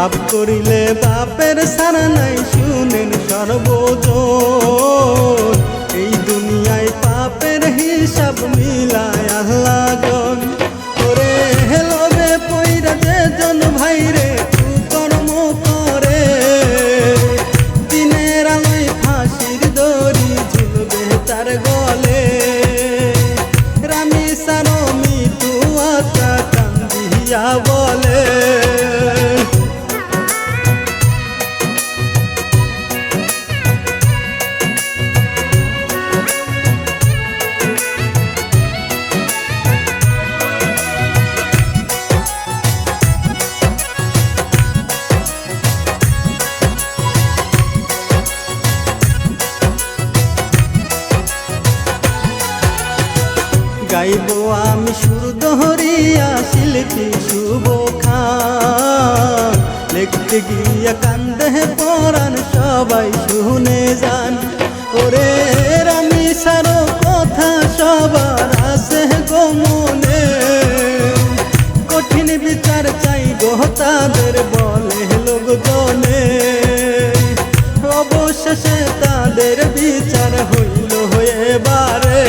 পাপ করিলে বাপের সারা নাই শুনেন সর্বজন। এই দুনিয়ায় পাপের হিসাব মিলায় আল্লাহ জন। ওরে হেলবে পইরা যে জন ভাইরে কুকর্ম করে, দিনের আলোয় ফাঁসির দড়ি ঝুলবে তার গলে। রামি সারো মিটু আকা কান্দিয়া বলে, গাইব আমি সুর দহরিয়া শিল্পী শুভ খান। লিখতে গিয়া কান্দে পরাণ সবাই শুনে যান। ওরে রামি সারো কথা সবার আছে গো মনে, কঠিন বিচার চাই গো তাদের বলে লোকজনে। অবশেষে তাদের বিচার হইল এবারে।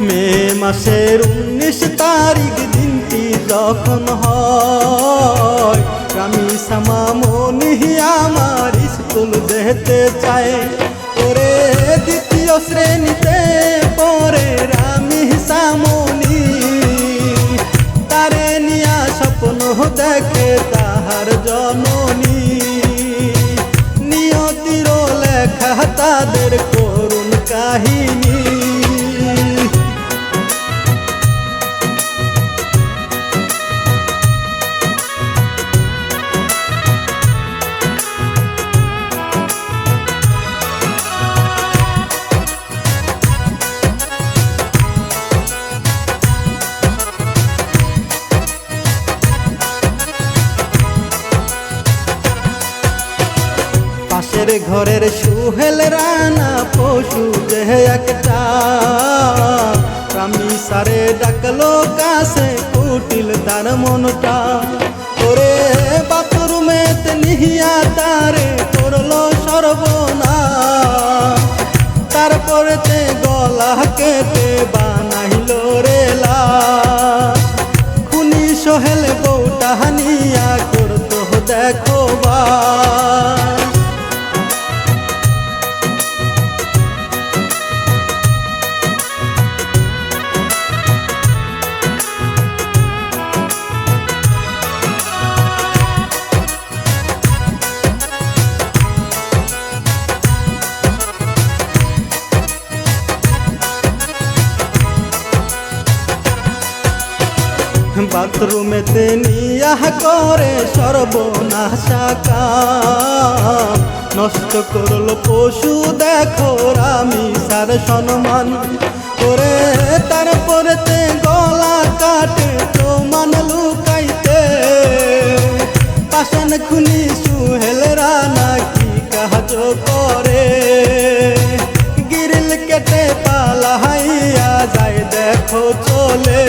মে মাসের 19 তারিখ দিনটি যখন হয়, রামি সামা মনি আমার স্কুল যেতে চায়। ওরে দ্বিতীয় শ্রেণীতে পড়ে রামি সামনি, তারে নিয়া স্বপ্ন দেখে তাহার জননী। নিয়তির লেখা তাদের করুণ কাহিনী, পাশের ঘরের সুহেল রানা পশু যে একটা। রামি সারে ডাকলো কাছে কুটিল তার মনটা। ওরে বাথরুমেতে নিহিয়া তারে করলো সর্বনাশ। তারপরেতে গলা কেটে বানাইল রে লাশ। খুনি সোহেল বউটা হানিয়া করতো দেখো বাস। বাথরুমেতে নিয়া করে সর্বনাশা কাম। নষ্ট করলো পশু দেখো রামি সার সম্মান। করে তারপরেতে গলা কাটে প্রমাণ লুকাইতে। পাষাণ খুনি সুহেল রানা কি কাজ করে, গিরিল কেটে পালাইয়া যায় দেখো চলে।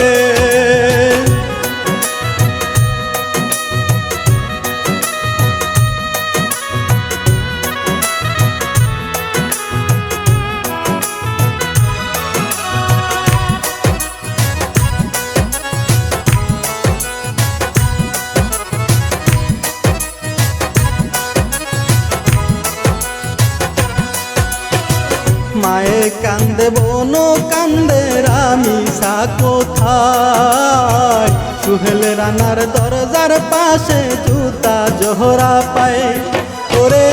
মায়ে কান্দে বোনো কান্দে রামি সা কোথায়। সুহেল রানার দরজার পাশে জুতা জোহরা পায়। ওরে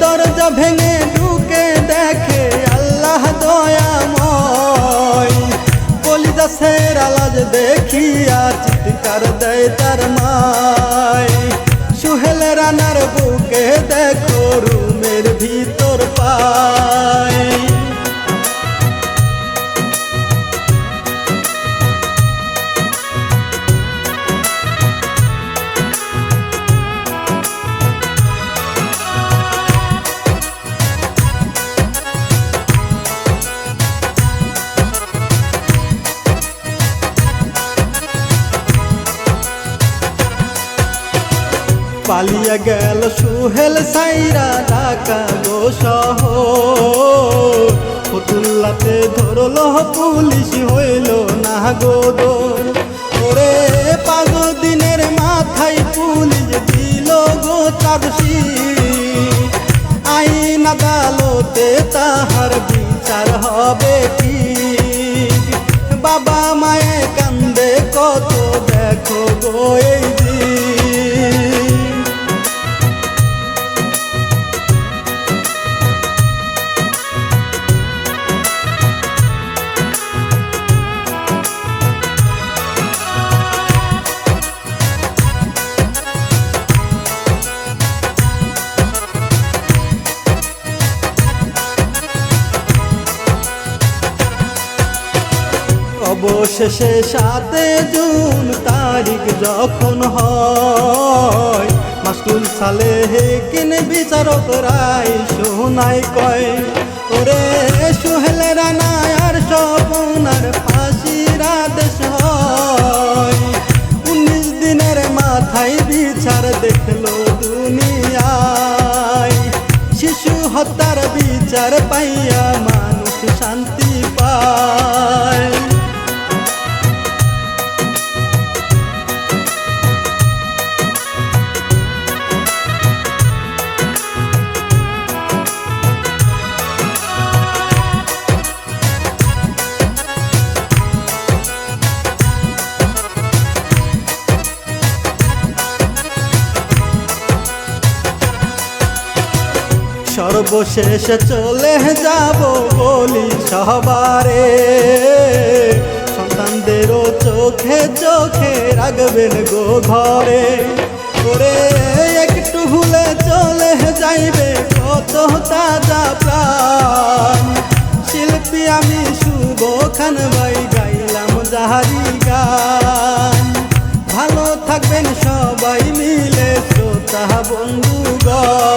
দরজা ভেঙে ঢুকে দেখে আল্লাহ দয়াময়। কলিজা সেরা লাজ দেখিয়া চিৎকার দেয় তার মায়। সুহেল রানার বুকে দেখো রুমের ভিতর পায়। পালিয়ে গেল সোহেল সাইরা ঢাকা গো শহর, ফতুল্লাতে ধরল পুলিশ হইল না গো দোর। ওরে 5 দিনের মাথায় পুলিশ দিল গো চার্জশিট, আইন আদালতে তাহার বিচার হবে কি? বাবা মায়ে কান্দে কত দেখো গো এই দিন। অবশেষে 7 জুন তারিখ যখন হয়, মাসুল সালেহীন বিচারক রায় শোনায় কয়, ওরে সোহেল রানা আর স্বপনার ফাঁসির আদেশ হয়। 19 দিনের মাথায় বিচার দেখলো দুনিয়ায়, শিশু হত্যার বিচার পাইয়া মানুষ শান্তি পায়। সর্বশেষে চলে যাব বলি সবারে, সন্তানদেরও চোখে চোখে রাখবেন গো ঘরে। ওরে একটু ভুলে চলে যাইবে কত তাজা প্রাণ, শিল্পী আমি শুভ খান ভাই গাইলাম যাহারি গান। ভালো থাকবেন সবাই মিলে শ্রোতা বন্ধুগণ।